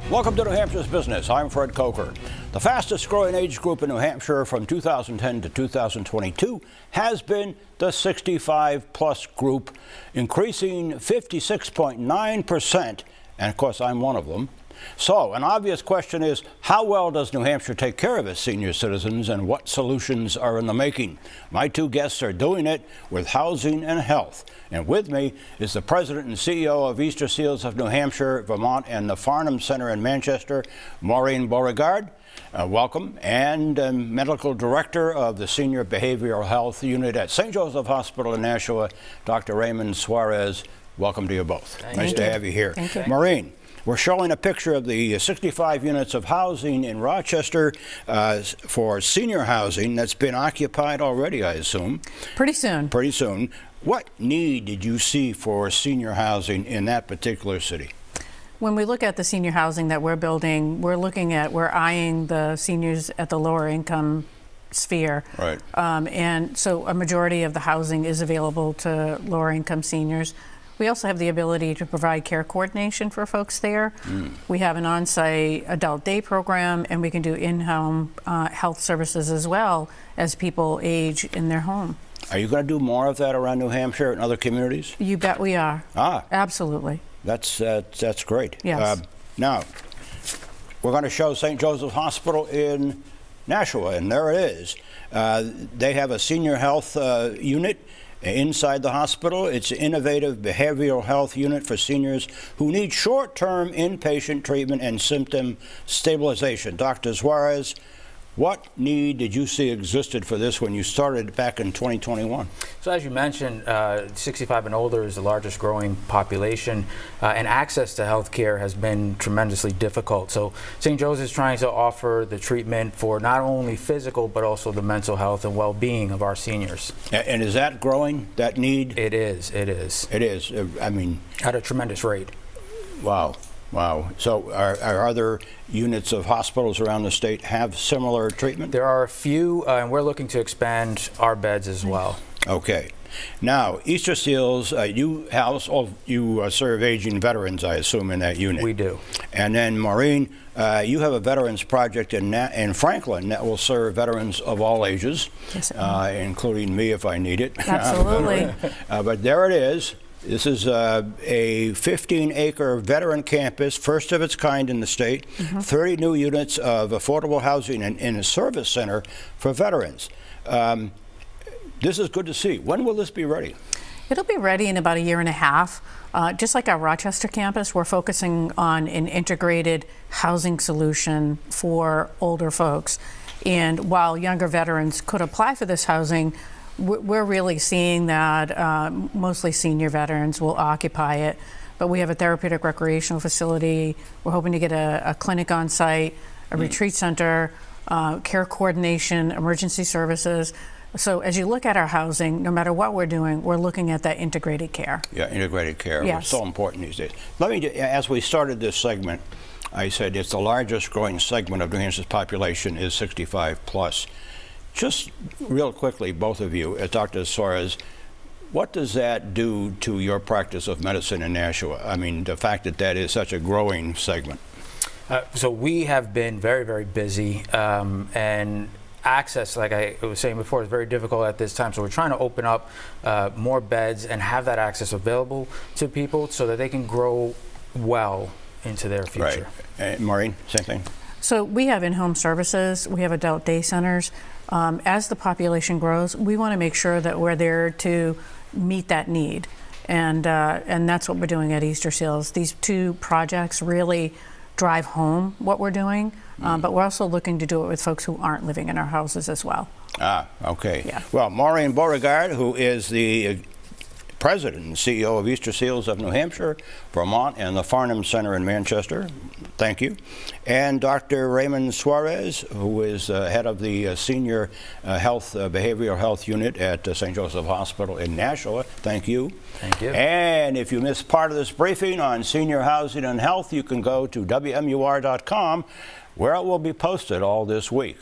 Welcome to New Hampshire's Business. I'm Fred Coker. The fastest growing age group in New Hampshire from 2010 to 2022 has been the 65-plus group, increasing 56.9%, and of course I'm one of them. So an obvious question is, how well does New Hampshire take care of its senior citizens, and what solutions are in the making? My two guests are doing it with housing and health. And with me is the president and CEO of Easter Seals of New Hampshire, Vermont, and the Farnham Center in Manchester, Maureen Beauregard. Welcome. And medical director of the Senior Behavioral Health Unit at St. Joseph Hospital in Nashua, Dr. Raymond Suarez. Welcome to you both. Nice to have you here. Thank you. Maureen, we're showing a picture of the 65 units of housing in Rochester for senior housing that's been occupied already, I assume. Pretty soon. Pretty soon. What need did you see for senior housing in that particular city? When we look at the senior housing that we're building, we're eyeing the seniors at the lower income sphere. Right. And so a majority of the housing is available to lower income seniors. We also have the ability to provide care coordination for folks there. We have an on-site adult day program, and we can do in-home health services as well as people age in their home. Are you going to do more of that around New Hampshire and other communities? You bet we are. Absolutely. That's great. Yes. Now, we're going to show St. Joseph Hospital in Nashua, and there it is. They have a senior health unit inside the hospital. It's an innovative behavioral health unit for seniors who need short-term inpatient treatment and symptom stabilization. Dr. Suarez, what need did you see existed for this when you started back in 2021? So as you mentioned, 65 and older is the largest growing population, and access to health care has been tremendously difficult. So St. Joe's is trying to offer the treatment for not only physical but also the mental health and well-being of our seniors. And is that growing, that need? It is. It is. It is. I mean, at a tremendous rate. Wow. Wow. So are other units of hospitals around the state have similar treatment? There are a few, and we're looking to expand our beds as well. Okay. Now, Easter Seals, you serve aging veterans, I assume, in that unit. We do. And then, Maureen, you have a veterans project in Franklin that will serve veterans of all ages, yes, including me if I need it. Absolutely. But there it is. This is a 15-acre veteran campus, first of its kind in the state, 30 new units of affordable housing in a service center for veterans. This is good to see. When will this be ready? It'll be ready in about a year and a half. Just like our Rochester campus, we're focusing on an integrated housing solution for older folks. And while younger veterans could apply for this housing, we're really seeing that mostly senior veterans will occupy it. But we have a therapeutic recreational facility. We're hoping to get a clinic on site, a retreat center, care coordination, emergency services. So as you look at our housing, no matter what we're doing, we're looking at that integrated care. Yeah, integrated care. Yes. It's so important these days. Let me, as we started this segment, I said it's the largest growing segment of New Hampshire's population is 65 plus. Just real quickly, both of you, Dr. Suarez, what does that do to your practice of medicine in Nashua? I mean, the fact that that is such a growing segment. So we have been very, very busy, and access, like I was saying before, is very difficult at this time. So we're trying to open up more beds and have that access available to people so that they can grow well into their future. Right. Maureen, same thing? So we have in-home services. We have adult day centers. As the population grows, we want to make sure that we're there to meet that need. And that's what we're doing at Easter Seals. These two projects really drive home what we're doing, but we're also looking to do it with folks who aren't living in our houses as well. Okay. Yeah. Well, Maureen Beauregard, who is the President and CEO of Easter Seals of New Hampshire, Vermont, and the Farnham Center in Manchester. Thank you. And Dr. Raymond Suarez, who is head of the Senior Behavioral Health Unit at St. Joseph Hospital in Nashua. Thank you. Thank you. And if you missed part of this briefing on senior housing and health, you can go to WMUR.com, where it will be posted all this week.